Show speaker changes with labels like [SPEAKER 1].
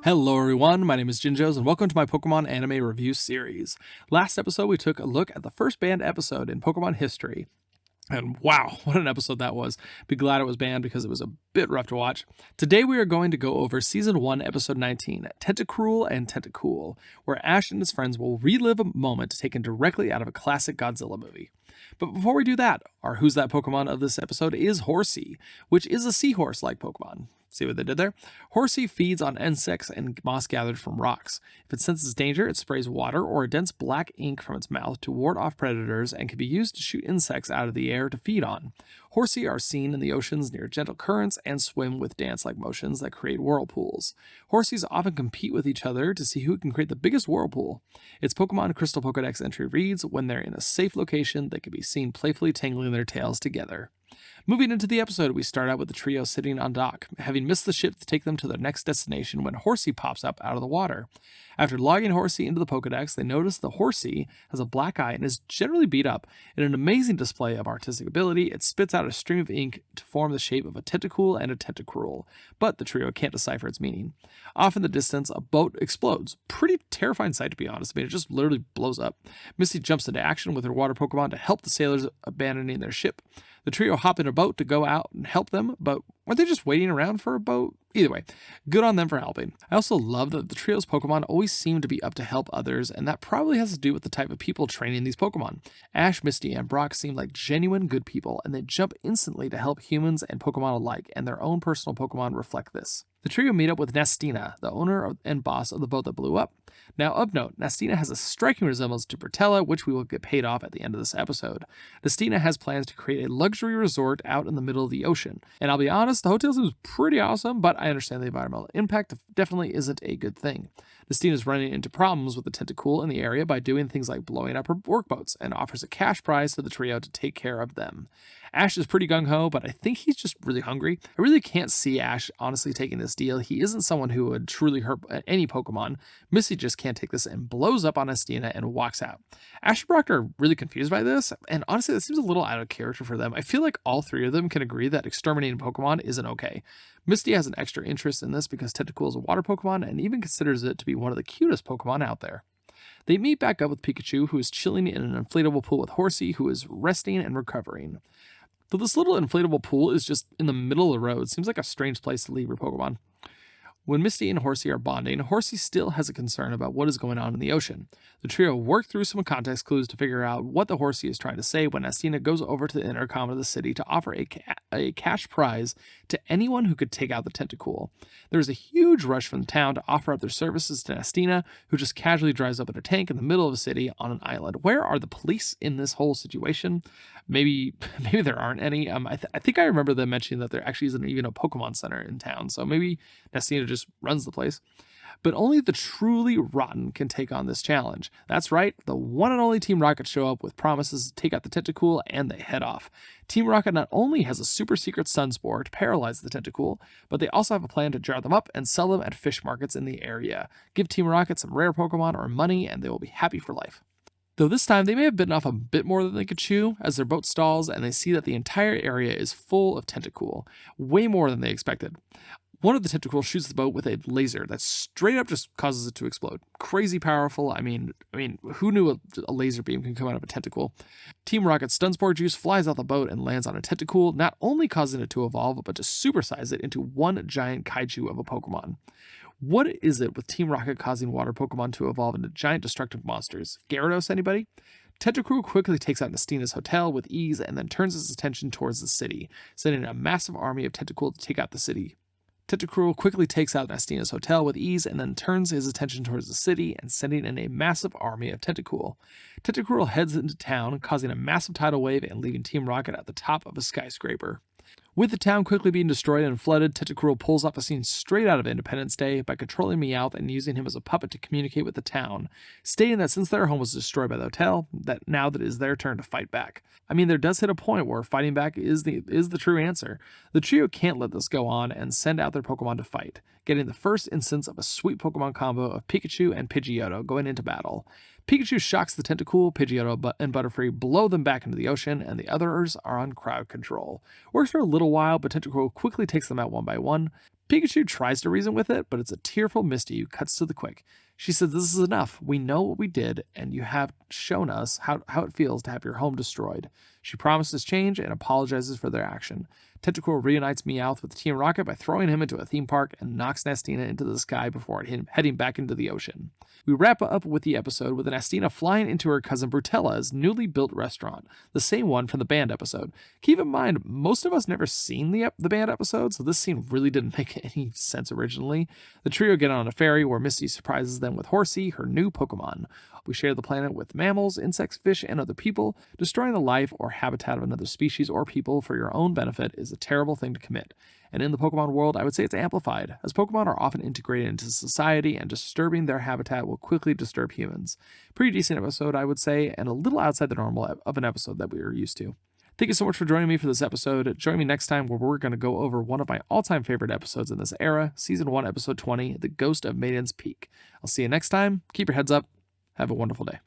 [SPEAKER 1] Hello everyone, my name is Jinjoz and welcome to my Pokemon anime review series. Last episode we took a look at the first banned episode in Pokemon history. And wow, what an episode that was. Be glad it was banned because it was a bit rough to watch. Today we are going to go over Season 1, Episode 19, Tentacruel and Tentacool, where Ash and his friends will relive a moment taken directly out of a classic Godzilla movie. But before we do that, our Who's That Pokemon of this episode is Horsea, which is a seahorse-like Pokemon. See what they did there? Horsea feeds on insects and moss gathered from rocks. If it senses danger, it sprays water or a dense black ink from its mouth to ward off predators and can be used to shoot insects out of the air to feed on. Horsea are seen in the oceans near gentle currents and swim with dance-like motions that create whirlpools. Horseas often compete with each other to see who can create the biggest whirlpool. Its Pokemon Crystal Pokedex entry reads, when they're in a safe location, they can be seen playfully tangling their tails together. Moving into the episode, we start out with the trio sitting on dock, having missed the ship to take them to their next destination when Horsea pops up out of the water. After logging Horsea into the Pokedex, they notice the Horsea has a black eye and is generally beat up. In an amazing display of artistic ability, it spits out a stream of ink to form the shape of a Tentacool and a Tentacruel, but the trio can't decipher its meaning. Off in the distance, a boat explodes. Pretty terrifying sight, to be honest. I mean, it just literally blows up. Misty jumps into action with her water Pokemon to help the sailors abandoning their ship. The trio hop in a boat to go out and help them, but weren't they just waiting around for a boat? Either way, good on them for helping. I also love that the trio's Pokemon always seem to be up to help others, and that probably has to do with the type of people training these Pokemon. Ash, Misty, and Brock seem like genuine good people, and they jump instantly to help humans and Pokemon alike, and their own personal Pokemon reflect this. The trio meet up with Nastina, the owner and boss of the boat that blew up. Now, of note, Nastina has a striking resemblance to Bertella, which we will get paid off at the end of this episode. Nastina has plans to create a luxury resort out in the middle of the ocean. And I'll be honest, the hotel seems pretty awesome, but I understand the environmental impact definitely isn't a good thing. Nastina's running into problems with the Tentacool in the area by doing things like blowing up her workboats and offers a cash prize to the trio to take care of them. Ash is pretty gung-ho, but I think he's just really hungry. I really can't see Ash honestly taking this deal. He isn't someone who would truly hurt any Pokemon. Misty just can't take this and blows up on Nastina and walks out. Ash and Brock are really confused by this, and honestly, that seems a little out of character for them. I feel like all three of them can agree that exterminating Pokemon isn't okay. Misty has an extra interest in this because Tentacool is a water Pokemon and even considers it to be one of the cutest Pokemon out there. They meet back up with Pikachu, who is chilling in an inflatable pool with Horsea, who is resting and recovering. Though this little inflatable pool is just in the middle of the road, seems like a strange place to leave your Pokemon. When Misty and Horsea are bonding, Horsea still has a concern about what is going on in the ocean. The trio work through some context clues to figure out what the Horsea is trying to say when Nastina goes over to the intercom of the city to offer a cash prize to anyone who could take out the Tentacool. There is a huge rush from the town to offer up their services to Nastina, who just casually drives up in a tank in the middle of a city on an island. Where are the police in this whole situation? Maybe there aren't any. I think I remember them mentioning that there actually isn't even a Pokemon Center in town, so maybe Nastina just runs the place. But only the truly rotten can take on this challenge. That's right, the one and only Team Rocket show up with promises to take out the Tentacool, and they head off. Team Rocket not only has a super secret Sunspore to paralyze the Tentacool, but they also have a plan to jar them up and sell them at fish markets in the area. Give Team Rocket some rare Pokemon or money, and they will be happy for life. Though this time they may have bitten off a bit more than they could chew, as their boat stalls and they see that the entire area is full of Tentacool, way more than they expected. One of the Tentacool shoots the boat with a laser that straight up just causes it to explode. Crazy powerful. I mean, who knew a laser beam can come out of a Tentacool? Team Rocket's Sunspore juice flies out the boat and lands on a Tentacool, not only causing it to evolve, but to supersize it into one giant Kaiju of a Pokemon. What is it with Team Rocket causing water Pokemon to evolve into giant destructive monsters? Gyarados, anybody? Tentacruel quickly takes out Nastina's hotel with ease and then turns his attention towards the city, sending a massive army of Tentacool to take out the city. Tentacruel quickly takes out Nastina's hotel with ease and then turns his attention towards the city and sending in a massive army of Tentacool. Tentacruel heads into town, causing a massive tidal wave and leaving Team Rocket at the top of a skyscraper. With the town quickly being destroyed and flooded, Tentacruel pulls off a scene straight out of Independence Day by controlling Meowth and using him as a puppet to communicate with the town, stating that since their home was destroyed by the hotel, that now that it is their turn to fight back. I mean, there does hit a point where fighting back is the true answer. The trio can't let this go on and send out their Pokemon to fight, getting the first instance of a sweet Pokemon combo of Pikachu and Pidgeotto going into battle. Pikachu shocks the Tentacool, Pidgeotto and Butterfree blow them back into the ocean, and the others are on crowd control. Works for a little while, but Tentacruel quickly takes them out one by one. Pikachu tries to reason with it, but it's a tearful Misty who cuts to the quick. She says, "This is enough. We know what we did, and you have shown us how it feels to have your home destroyed." She promises change and apologizes for their action. Tentacruel reunites Meowth with Team Rocket by throwing him into a theme park and knocks Nastina into the sky before heading back into the ocean. We wrap up with the episode with Nastina flying into her cousin Brutella's newly built restaurant, the same one from the band episode. Keep in mind, most of us never seen the band episode, so this scene really didn't make any sense originally. The trio get on a ferry where Misty surprises them with Horsey, her new Pokemon. We share the planet with mammals, insects, fish, and other people. Destroying the life or habitat of another species or people for your own benefit is a terrible thing to commit. And in the Pokemon world, I would say it's amplified, as Pokemon are often integrated into society, and disturbing their habitat will quickly disturb humans. Pretty decent episode, I would say, and a little outside the normal of an episode that we are used to. Thank you so much for joining me for this episode. Join me next time where we're going to go over one of my all-time favorite episodes in this era, Season 1, Episode 20, The Ghost of Maiden's Peak. I'll see you next time. Keep your heads up. Have a wonderful day.